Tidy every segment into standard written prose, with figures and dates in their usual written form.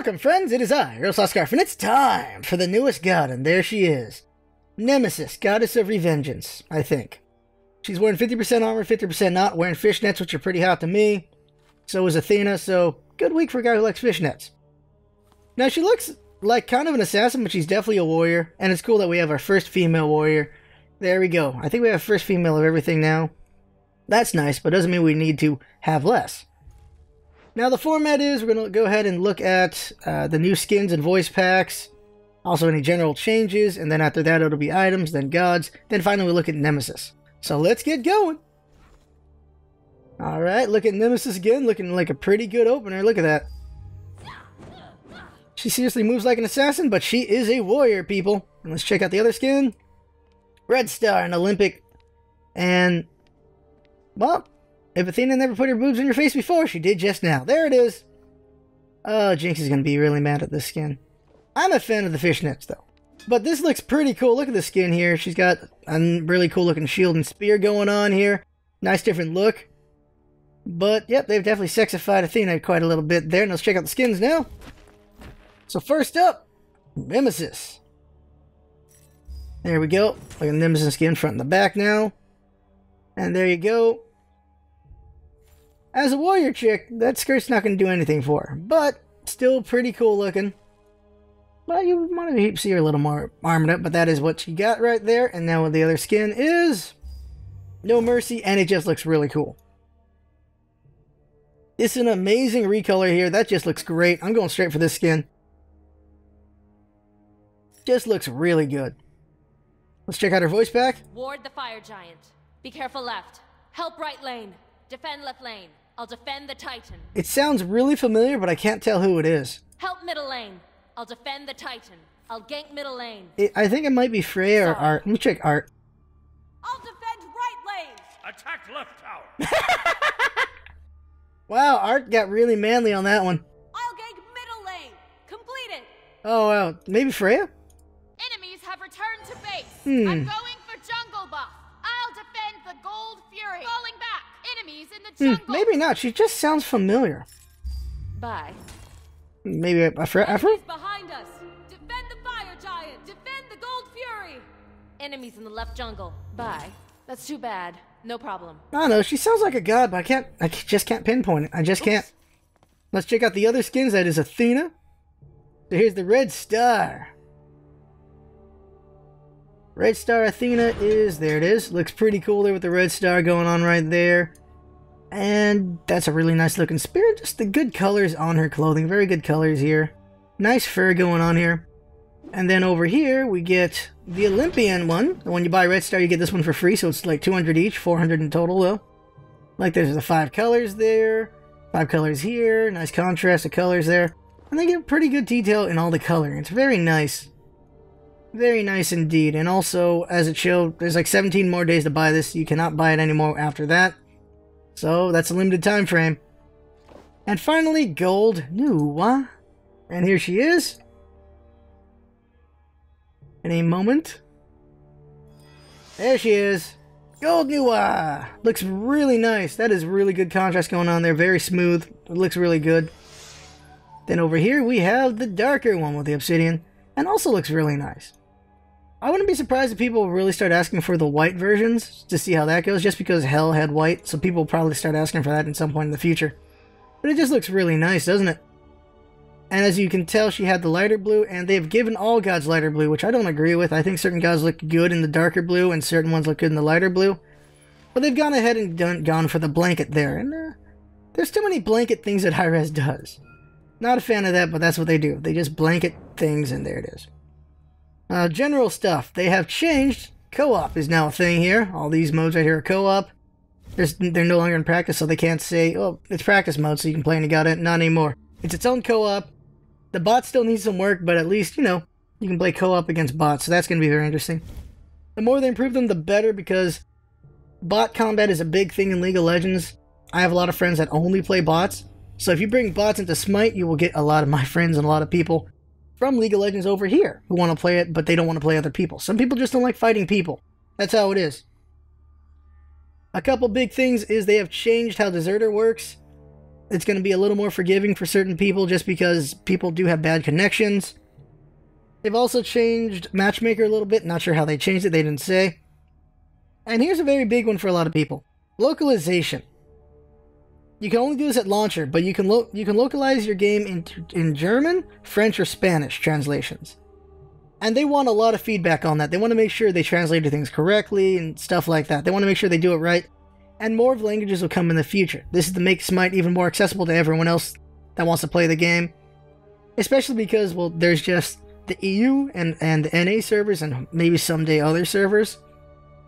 Welcome, friends. It is I, LostScarf, and it's time for the newest god, and there she is. Nemesis, goddess of Revengeance, I think. She's wearing 50% armor, 50% not, wearing fishnets, which are pretty hot to me. So is Athena, so good week for a guy who likes fishnets. Now, she looks like kind of an assassin, but she's definitely a warrior, and it's cool that we have our first female warrior. There we go. I think we have first female of everything now. That's nice, but doesn't mean we need to have less. Now, the format is we're going to go ahead and look at the new skins and voice packs, also any general changes, and then after that it'll be items, then gods, then finally we look at Nemesis. So let's get going! Alright, look at Nemesis again, looking like a pretty good opener. Look at that. She seriously moves like an assassin, but she is a warrior, people. And let's check out the other skin. Red Star, an Olympic, and, well, if Athena never put her boobs in your face before, she did just now. There it is. Oh, Jinx is going to be really mad at this skin. I'm a fan of the fishnets, though. But this looks pretty cool. Look at the skin here. She's got a really cool looking shield and spear going on here. Nice different look. But, yep, they've definitely sexified Athena quite a little bit there. Now let's check out the skins now. So first up, Nemesis. There we go. Look at Nemesis skin front and the back now. And there you go. As a warrior chick, that skirt's not going to do anything for her, but still pretty cool looking. Well, you want to see her a little more armored up, but that is what she got right there. And now the other skin is No Mercy, and it just looks really cool. It's an amazing recolor here. That just looks great. I'm going straight for this skin. Just looks really good. Let's check out her voice pack. Ward the fire giant. Be careful left. Help right lane. Defend left lane. I'll defend the Titan. It sounds really familiar, but I can't tell who it is. Help middle lane. I'll defend the Titan. I'll gank middle lane. I think it might be Freya or Art. Let me check Art. I'll defend right lane. Attack left tower. Wow, Art got really manly on that one. I'll gank middle lane. Complete it. Oh, wow. Maybe Freya? Enemies have returned to base. Hmm. I'm going for jungle buff. I'll defend the gold fury. Falling back. Enemies in the jungle. Maybe not. She just sounds familiar. Bye. Maybe a Freya? Enemies behind us. Defend the fire giant. Defend the gold fury. Enemies in the left jungle. Bye. That's too bad. No problem. I don't know. She sounds like a god, but I just can't pinpoint it. I just can't. Let's check out the other skins. That is Athena. So here's the Red Star. Red Star Athena is, there it is. Looks pretty cool there with the Red Star going on right there. And that's a really nice looking spear. Just the good colors on her clothing. Very good colors here. Nice fur going on here. And then over here we get the Olympian one. When you buy Red Star you get this one for free. So it's like 200 each. 400 in total though. Like there's the 5 colors there. 5 colors here. Nice contrast of colors there. And they get pretty good detail in all the coloring. It's very nice. Very nice indeed. And also, as it showed, there's like 17 more days to buy this. You cannot buy it anymore after that. So, that's a limited time frame. And finally, Gold Nuwa. And here she is. In a moment. There she is. Gold Nuwa. Looks really nice. That is really good contrast going on there. Very smooth. It looks really good. Then over here, we have the darker one with the obsidian. And also looks really nice. I wouldn't be surprised if people really start asking for the white versions to see how that goes, just because Hell had white, so people will probably start asking for that at some point in the future. But it just looks really nice, doesn't it? And as you can tell, she had the lighter blue, and they've given all gods lighter blue, which I don't agree with. I think certain gods look good in the darker blue, and certain ones look good in the lighter blue. But they've gone ahead and gone for the blanket there, and there's too many blanket things that Hi-Rez does. Not a fan of that, but that's what they do. They just blanket things, and there it is. General stuff. They have changed. Co-op is now a thing here. All these modes right here are co-op. They're no longer in practice, so they can't say, oh, it's practice mode, so you can play any god. Not anymore. It's its own co-op. The bot still needs some work, but at least, you know, you can play co-op against bots, so that's going to be very interesting. The more they improve them, the better, because bot combat is a big thing in League of Legends. I have a lot of friends that only play bots. So if you bring bots into Smite, you will get a lot of my friends and a lot of people from League of Legends over here who want to play it, but they don't want to play other people. Some people just don't like fighting people. That's how it is. A couple big things is they have changed how Deserter works. it's going to be a little more forgiving for certain people just because people do have bad connections. They've also changed Matchmaker a little bit. Not sure how they changed it. They didn't say. And here's a very big one for a lot of people. Localization. You can only do this at launcher, but you can localize your game in German, French, or Spanish translations. And they want a lot of feedback on that. They want to make sure they translated things correctly and stuff like that. They want to make sure they do it right. And more of the languages will come in the future. This is to make Smite even more accessible to everyone else that wants to play the game. Especially because, well, there's just the EU and the NA servers and maybe someday other servers.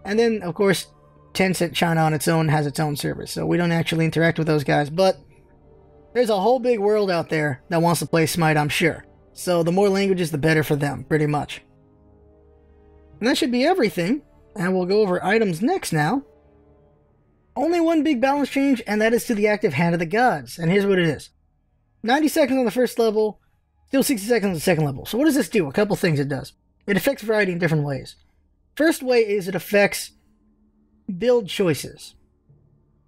And then, of course, Tencent China on its own has its own servers. So we don't actually interact with those guys. But there's a whole big world out there that wants to play Smite, I'm sure. So the more languages, the better for them, pretty much. And that should be everything. And we'll go over items next now. Only one big balance change, and that is to the active Hand of the Gods. And here's what it is. 90 seconds on the first level, still 60 seconds on the second level. So what does this do? A couple things it does. It affects variety in different ways. First way is it affects build choices.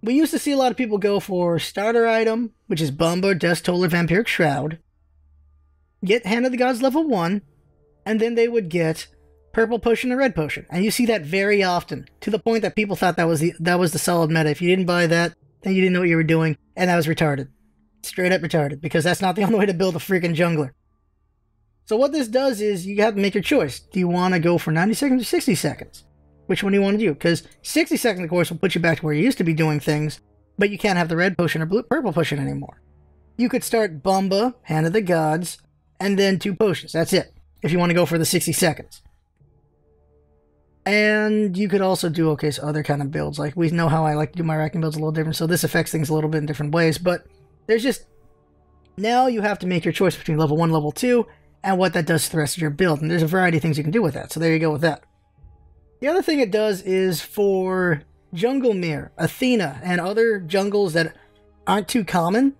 We used to see a lot of people go for starter item, which is Bomba, Dust Toll, or Vampiric Shroud. Get Hand of the Gods level 1, and then they would get Purple Potion and Red Potion. And you see that very often, to the point that people thought that was the solid meta. If you didn't buy that, then you didn't know what you were doing, and that was retarded. Straight up retarded, because that's not the only way to build a freaking jungler. So what this does is, you have to make your choice. Do you want to go for 90 seconds or 60 seconds? Which one do you want to do? Because 60 seconds, of course, will put you back to where you used to be doing things, but you can't have the Red Potion or Purple Potion anymore. You could start Bomba, Hand of the Gods, and then 2 potions. That's it, if you want to go for the 60 seconds. And you could also do, okay, so other kind of builds. Like, we know how I like to do my racking builds a little different, so this affects things a little bit in different ways. But there's just, now you have to make your choice between level 1 and level 2, and what that does to the rest of your build. And there's a variety of things you can do with that, so there you go with that. The other thing it does is for Jungle Mirror, Athena, and other jungles that aren't too common.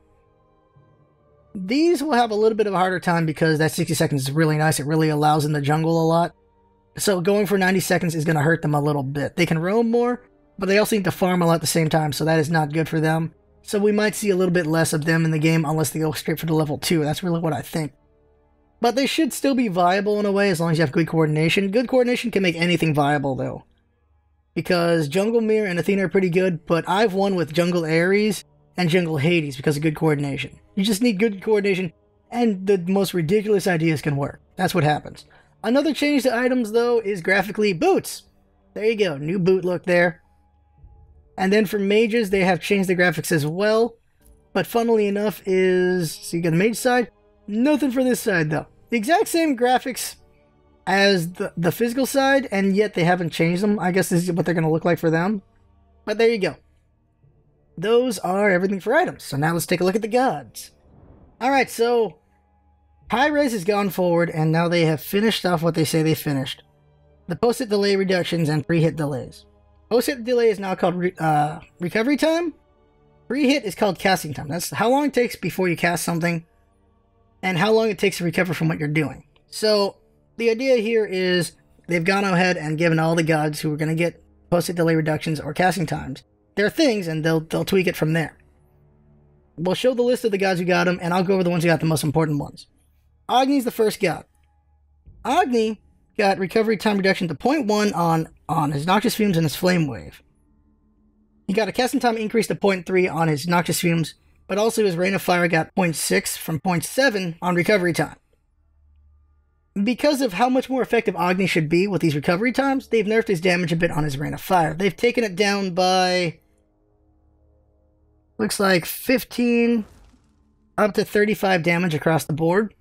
These will have a little bit of a harder time because that 60 seconds is really nice. It really allows in the jungle a lot. So going for 90 seconds is going to hurt them a little bit. They can roam more, but they also need to farm a lot at the same time, so that is not good for them. So we might see a little bit less of them in the game unless they go straight for the level 2. That's really what I think. But they should still be viable in a way as long as you have good coordination. Good coordination can make anything viable, though. Because Jungle Mirror and Athena are pretty good, but I've won with Jungle Ares and Jungle Hades because of good coordination. You just need good coordination, and the most ridiculous ideas can work. That's what happens. Another change to items, though, is graphically boots. There you go, new boot look there. And then for mages, they have changed the graphics as well. But funnily enough is, so you got the mage side, nothing for this side, though. The exact same graphics as the physical side, and yet they haven't changed them. I guess this is what they're going to look like for them. But there you go. Those are everything for items. So now let's take a look at the gods. Alright, so Hi-Rez has gone forward, and now they have finished off what they say they finished. The post-hit delay reductions and pre-hit delays. Post-hit delay is now called recovery time. Pre-hit is called casting time. That's how long it takes before you cast something, and how long it takes to recover from what you're doing. So the idea here is they've gone ahead and given all the gods who are going to get post-hit delay reductions or casting times their things, and they'll tweak it from there. We'll show the list of the gods who got them, and I'll go over the ones who got the most important ones. Agni's the first god. Agni got recovery time reduction to 0.1 on his Noxious Fumes and his Flame Wave. He got a casting time increase to 0.3 on his Noxious Fumes, but also his Rain of Fire got 0.6 from 0.7 on recovery time. Because of how much more effective Agni should be with these recovery times, they've nerfed his damage a bit on his Rain of Fire. They've taken it down by, looks like 15 up to 35 damage across the board.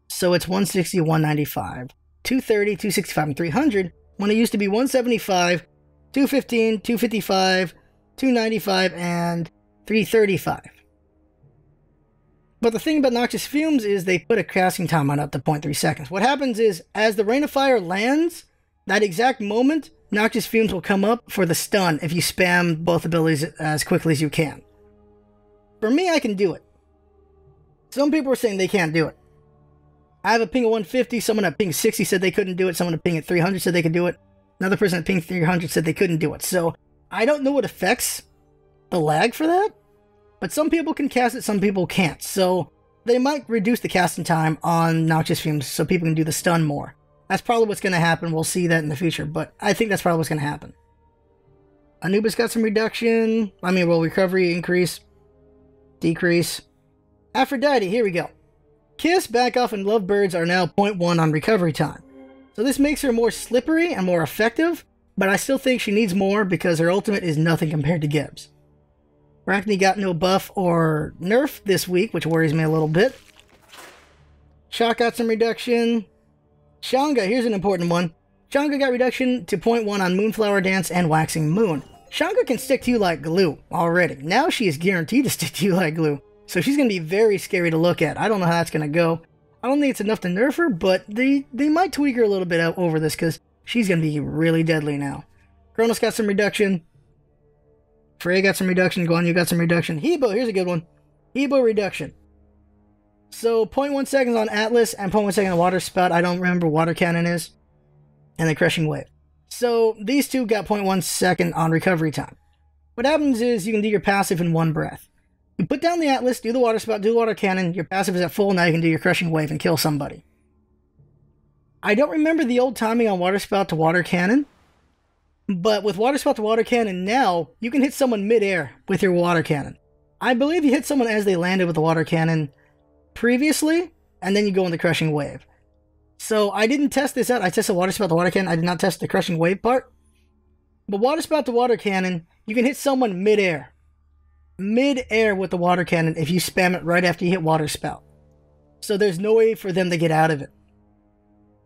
So it's 160, 195, 230, 265, and 300, when it used to be 175, 215, 255, 295, and 335. But the thing about Noxious Fumes is they put a casting time on up to 0.3 seconds. What happens is, as the Rain of Fire lands, that exact moment, Noxious Fumes will come up for the stun if you spam both abilities as quickly as you can. For me, I can do it. Some people are saying they can't do it. I have a ping of 150, someone at ping 60 said they couldn't do it, someone at ping at 300 said they could do it, another person at ping 300 said they couldn't do it. So, I don't know what affects the lag for that, But some people can cast it, some people can't. So they might reduce the casting time on Noxious Fumes so people can do the stun more. That's probably what's going to happen. We'll see that in the future, but I think that's probably what's going to happen. Anubis got some reduction. Recovery increase. Decrease. Aphrodite, here we go. Kiss, Back Off, and Lovebirds are now 0.1 on recovery time. So this makes her more slippery and more effective, but I still think she needs more because her ultimate is nothing compared to Gibbs. Arachne got no buff or nerf this week, which worries me a little bit. Shock got some reduction. Shanga, here's an important one. Shanga got reduction to 0.1 on Moonflower Dance and Waxing Moon. Shanga can stick to you like glue already. Now she is guaranteed to stick to you like glue. So she's going to be very scary to look at. I don't know how that's going to go. I don't think it's enough to nerf her, but they might tweak her a little bit out over this because she's going to be really deadly now. Kronos got some reduction. Frey got some reduction. Guan Yu got some reduction. Hebo, here's a good one. Hebo reduction. So 0.1 seconds on Atlas and 0.1 second on Water Spout. I don't remember what Water Cannon is. And then Crushing Wave. So these two got 0.1 second on recovery time. What happens is you can do your passive in one breath. You put down the Atlas, do the Water Spout, do the Water Cannon, your passive is at full, now you can do your Crushing Wave and kill somebody. I don't remember the old timing on Water Spout to Water Cannon, but with Water Spout to Water Cannon now, you can hit someone mid-air with your Water Cannon. I believe you hit someone as they landed with the Water Cannon previously, and then you go into Crushing Wave. So I didn't test this out. I tested Water Spout to Water Cannon. I did not test the Crushing Wave part. But Water Spout to Water Cannon, you can hit someone mid-air. Mid-air with the Water Cannon if you spam it right after you hit Water Spout. So there's no way for them to get out of it.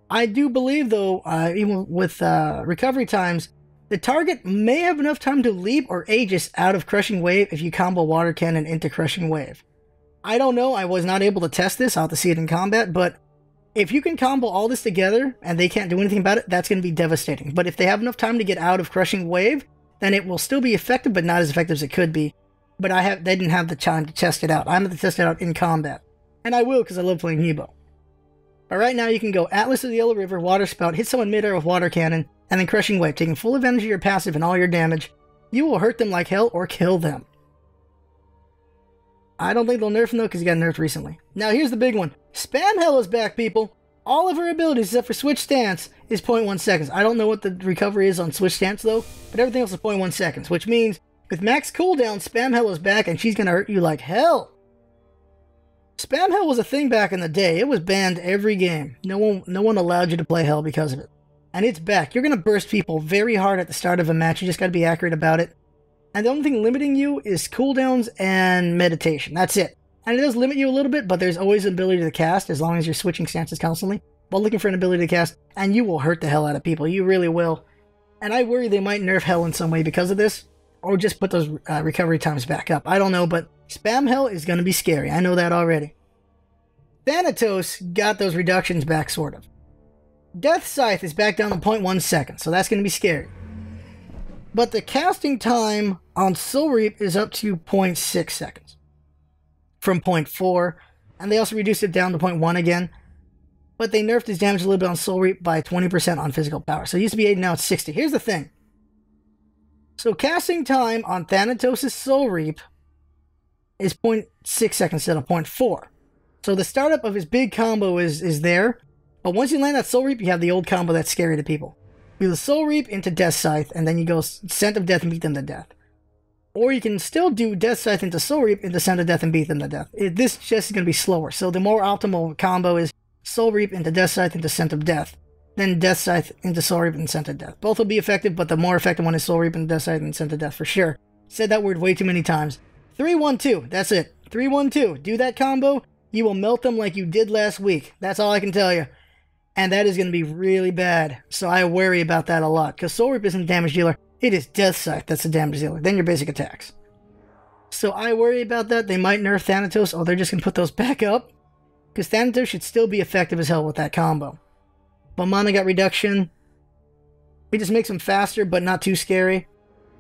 I do believe, though, even with recovery times, the target may have enough time to leap or Aegis out of Crushing Wave if you combo Water Cannon into Crushing Wave. I don't know. I was not able to test this. I'll have to see it in combat, but if you can combo all this together and they can't do anything about it, that's going to be devastating. But if they have enough time to get out of Crushing Wave, then it will still be effective, but not as effective as it could be. But they didn't have the time to test it out. I'm going to test it out in combat. And I will because I love playing Hebo. But right now you can go Atlas of the Yellow River, Water Spout, hit someone mid-air with Water Cannon, and then Crushing Wave, taking full advantage of your passive and all your damage. You will hurt them like hell or kill them. I don't think they'll nerf him though because he got nerfed recently. Now here's the big one. Spam Hell is back, people. All of her abilities except for Switch Stance is 0.1 seconds. I don't know what the recovery is on Switch Stance though, but everything else is 0.1 seconds, which means with max cooldown, Spam Hell is back and she's going to hurt you like hell. Spam Hell was a thing back in the day. It was banned every game. No one allowed you to play Hell because of it. And it's back. You're going to burst people very hard at the start of a match. You just got to be accurate about it. And the only thing limiting you is cooldowns and meditation. That's it. And it does limit you a little bit, but there's always an ability to cast as long as you're switching stances constantly while looking for an ability to cast, and you will hurt the hell out of people. You really will. And I worry they might nerf Hell in some way because of this, or just put those recovery times back up. I don't know, but Spam Hell is going to be scary. I know that already. Thanatos got those reductions back, sort of. Death Scythe is back down to 0.1 seconds, so that's going to be scary. But the casting time on Soul Reap is up to 0.6 seconds from 0.4, and they also reduced it down to 0.1 again. But they nerfed his damage a little bit on Soul Reap by 20% on physical power. So it used to be 80, now it's 60. Here's the thing. So casting time on Thanatos' Soul Reap is 0.6 seconds instead of 0.4. So the startup of his big combo is there. But once you land that Soul Reap, you have the old combo that's scary to people. You do the Soul Reap into Death Scythe, and then you go Scent of Death and beat them to death. Or you can still do Death Scythe into Soul Reap into Scent of Death and beat them to death. This just is going to be slower. So the more optimal combo is Soul Reap into Death Scythe into Scent of Death. Then Death Scythe into Soul Reap and Scent of Death. Both will be effective, but the more effective one is Soul Reap and Death Scythe and Scent of Death for sure. Said that word way too many times. 3-1-2. That's it. 3-1-2. Do that combo. You will melt them like you did last week. That's all I can tell you. And that is going to be really bad. So I worry about that a lot. Because Soul Reap isn't a damage dealer. It is Death Scythe that's a damage dealer. Then your basic attacks. So I worry about that. They might nerf Thanatos. Or they're just going to put those back up. Because Thanatos should still be effective as hell with that combo. Bomana got reduction. It just makes him faster, but not too scary.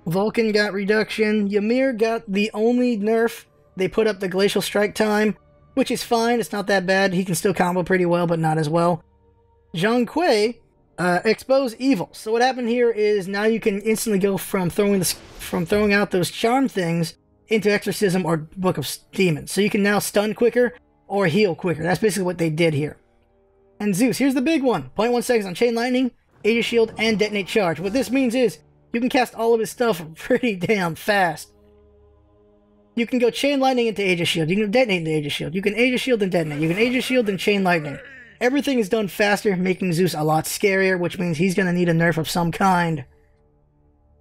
Vulcan got reduction. Ymir got the only nerf. They put up the Glacial Strike time, which is fine. It's not that bad. He can still combo pretty well, but not as well. Zhang Kui expose evil. So what happened here is now you can instantly go from throwing out those charm things into Exorcism or Book of Demons. So you can now stun quicker or heal quicker. That's basically what they did here. And Zeus, here's the big one. 0.1 seconds on Chain Lightning, Aegis Shield, and Detonate Charge. What this means is you can cast all of his stuff pretty damn fast. You can go Chain Lightning into Aegis Shield. You can detonate into Aegis Shield. You can Aegis Shield and detonate. You can Aegis Shield and Chain Lightning. Everything is done faster, making Zeus a lot scarier, which means he's going to need a nerf of some kind.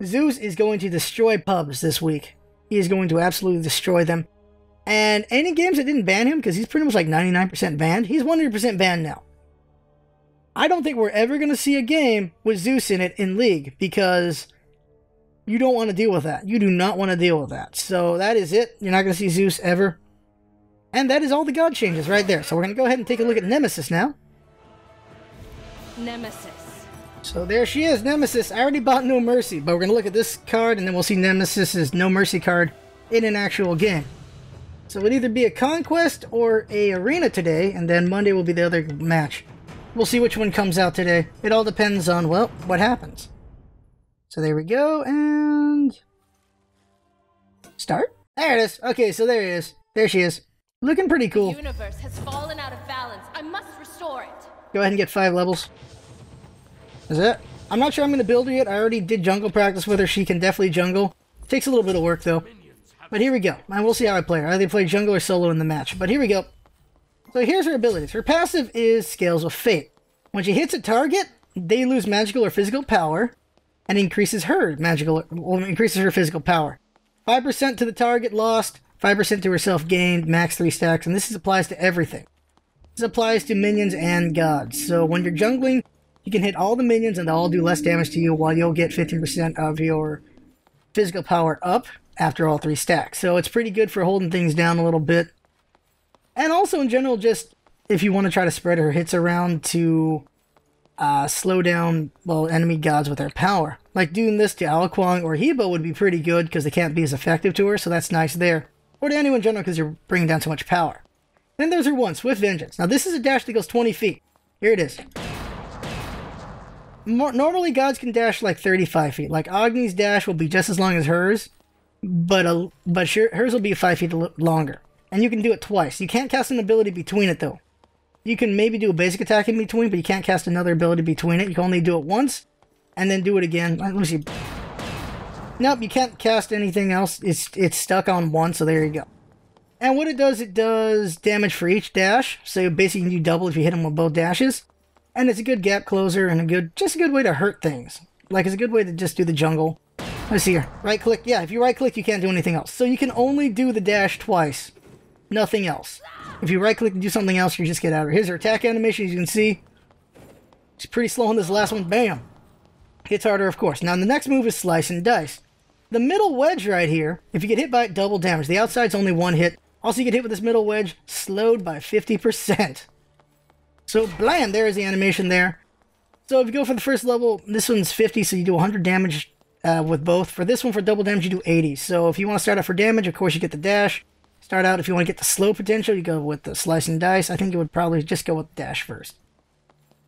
Zeus is going to destroy pubs this week. He is going to absolutely destroy them. And any games that didn't ban him, because he's pretty much like 99% banned, he's 100% banned now. I don't think we're ever going to see a game with Zeus in it in League, because you don't want to deal with that. You do not want to deal with that. So that is it. You're not going to see Zeus ever. And that is all the god changes right there. So we're going to go ahead and take a look at Nemesis now. Nemesis. So there she is, Nemesis. I already bought No Mercy, but we're going to look at this card, and then we'll see Nemesis's No Mercy card in an actual game. So it would either be a Conquest or a Arena today, and then Monday will be the other match. We'll see which one comes out today. It all depends on, well, what happens. So there we go, and... Start? There it is. Okay, so there it is. There she is. Looking pretty cool. The universe has fallen out of balance. I must restore it. Go ahead and get 5 levels. Is it? I'm not sure I'm going to build her yet. I already did jungle practice with her. She can definitely jungle. Takes a little bit of work, though. But here we go. And we'll see how I play her. I either play jungle or solo in the match. But here we go. So here's her abilities. Her passive is Scales of Fate. When she hits a target, they lose magical or physical power, and increases her physical power. 5% to the target lost, 5% to herself gained, max 3 stacks, and this applies to everything. This applies to minions and gods. So when you're jungling, you can hit all the minions and they'll all do less damage to you, while you'll get 15% of your physical power up after all 3 stacks. So it's pretty good for holding things down a little bit. And also in general, just if you want to try to spread her hits around to slow down, well, enemy gods with their power. Like doing this to Alaquang or Hebo would be pretty good because they can't be as effective to her, so that's nice there. Or to anyone in general because you're bringing down too much power. Then there's her one, Swift Vengeance. Now this is a dash that goes 20 feet. Here it is. Normally gods can dash like 35 feet. Like Agni's dash will be just as long as hers, but hers will be 5 feet longer. And you can do it twice. You can't cast an ability between it though. You can maybe do a basic attack in between, but you can't cast another ability between it. You can only do it once, and then do it again. Let me see. Nope, you can't cast anything else. It's stuck on one, so there you go. And what it does damage for each dash. So basically you can do double if you hit them with both dashes. And it's a good gap closer and just a good way to hurt things. Like it's a good way to just do the jungle. Let's see here. Right click. Yeah, if you right click, you can't do anything else. So you can only do the dash twice. Nothing else. If you right click and do something else, you just get out of her. Here's her attack animation, as you can see. She's pretty slow on this last one. Bam! Hits harder, of course. Now the next move is Slice and Dice. The middle wedge right here, if you get hit by it, double damage. The outside's only 1 hit. Also, you get hit with this middle wedge, slowed by 50%. So, blam! There is the animation there. So if you go for the first level, this one's 50, so you do 100 damage with both. For this one, for double damage, you do 80. So if you want to start out for damage, of course, you get the dash. Start out, if you want to get the slow potential, you go with the Slice and Dice. I think you would probably just go with dash first.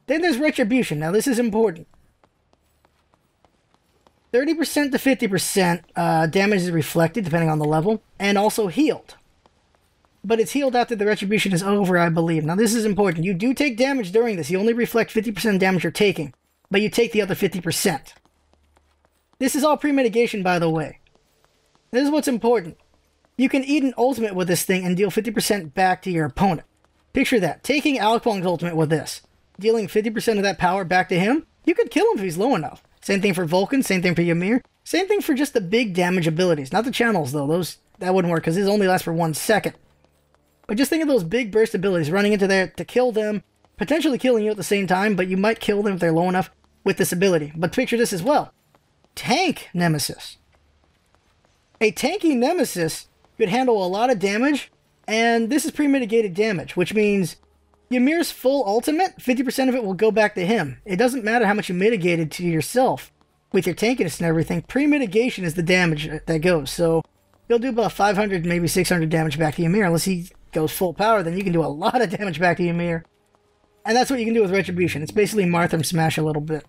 Then there's Retribution. Now this is important. 30% to 50% damage is reflected, depending on the level, and also healed. But it's healed after the Retribution is over, I believe. Now this is important. You do take damage during this. You only reflect 50% damage you're taking, but you take the other 50%. This is all pre-mitigation, by the way. This is what's important. You can eat an ultimate with this thing and deal 50% back to your opponent. Picture that. Taking Alaquang's ultimate with this. Dealing 50% of that power back to him. You could kill him if he's low enough. Same thing for Vulcan. Same thing for Ymir. Same thing for just the big damage abilities. Not the channels, though. That wouldn't work because his only lasts for 1 second. But just think of those big burst abilities. Running into there to kill them. Potentially killing you at the same time. But you might kill them if they're low enough with this ability. But picture this as well. Tank Nemesis. A tanky Nemesis could handle a lot of damage, and this is pre-mitigated damage, which means Ymir's full ultimate, 50% of it will go back to him. It doesn't matter how much you mitigated to yourself with your tankiness and everything. Pre-mitigation is the damage that goes, so you'll do about 500, maybe 600 damage back to Ymir. Unless he goes full power, then you can do a lot of damage back to Ymir. And that's what you can do with Retribution. It's basically Martham Smash a little bit.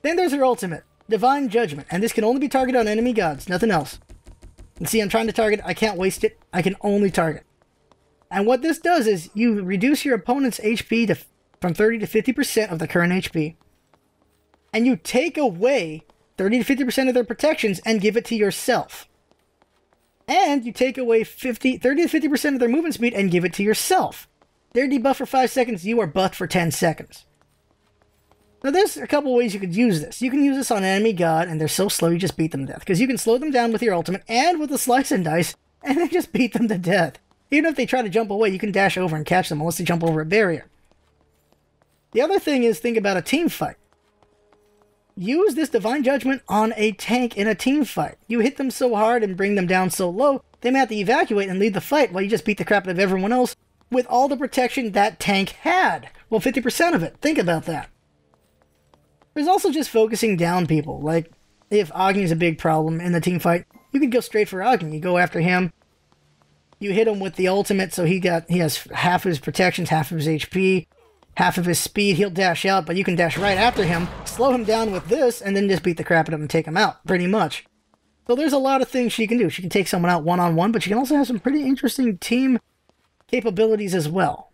Then there's her ultimate, Divine Judgment, and this can only be targeted on enemy gods, nothing else. And see, I'm trying to target. I can't waste it. I can only target. And what this does is you reduce your opponent's HP from 30 to 50% of the current HP. And you take away 30 to 50% of their protections and give it to yourself. And you take away 30 to 50% of their movement speed and give it to yourself. They're debuffed for 5 seconds, you are buffed for 10 seconds. Now there's a couple ways you could use this. You can use this on enemy god, and they're so slow you just beat them to death. Because you can slow them down with your ultimate and with the slice and dice, and then just beat them to death. Even if they try to jump away, you can dash over and catch them unless they jump over a barrier. The other thing is, think about a team fight. Use this Divine Judgment on a tank in a team fight. You hit them so hard and bring them down so low, they may have to evacuate and leave the fight while you just beat the crap out of everyone else with all the protection that tank had. Well, 50% of it. Think about that. There's also just focusing down people. Like, if Agni's a big problem in the team fight, you can go straight for Agni. You go after him. You hit him with the ultimate, so he has half of his protections, half of his HP, half of his speed. He'll dash out, but you can dash right after him, slow him down with this, and then just beat the crap out of him and take him out, pretty much. So there's a lot of things she can do. She can take someone out one-on-one, but she can also have some pretty interesting team capabilities as well.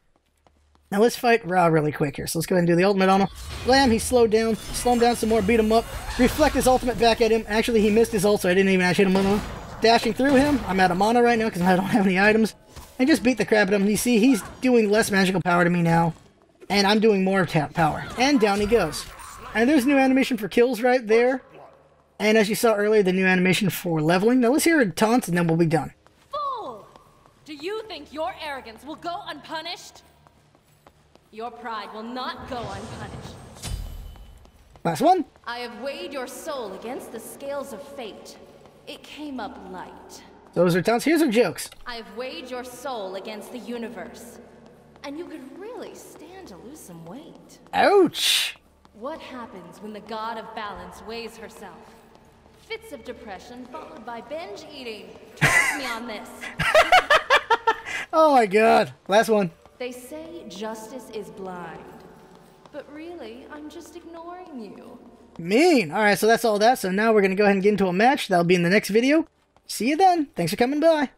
Now let's fight Ra really quick here. So let's go ahead and do the ultimate on him. Blam, he's slowed down. Slow him down some more, beat him up. Reflect his ultimate back at him. Actually, he missed his ult, so I didn't even actually hit him with him. Dashing through him. I'm out of mana right now because I don't have any items. And just beat the crap out of him. You see, he's doing less magical power to me now. And I'm doing more tap power. And down he goes. And there's new animation for kills right there. And as you saw earlier, the new animation for leveling. Now let's hear her taunt and then we'll be done. Fool! Do you think your arrogance will go unpunished? Your pride will not go unpunished. Last one. I have weighed your soul against the scales of fate. It came up light. Those are taunts. Here's her jokes. I have weighed your soul against the universe. And you could really stand to lose some weight. Ouch! What happens when the god of balance weighs herself? Fits of depression followed by binge eating. Trust me on this. Oh my god. Last one. They say justice is blind. But really, I'm just ignoring you. Mean. Alright, so that's all that. So now we're going to go ahead and get into a match. That'll be in the next video. See you then. Thanks for coming by.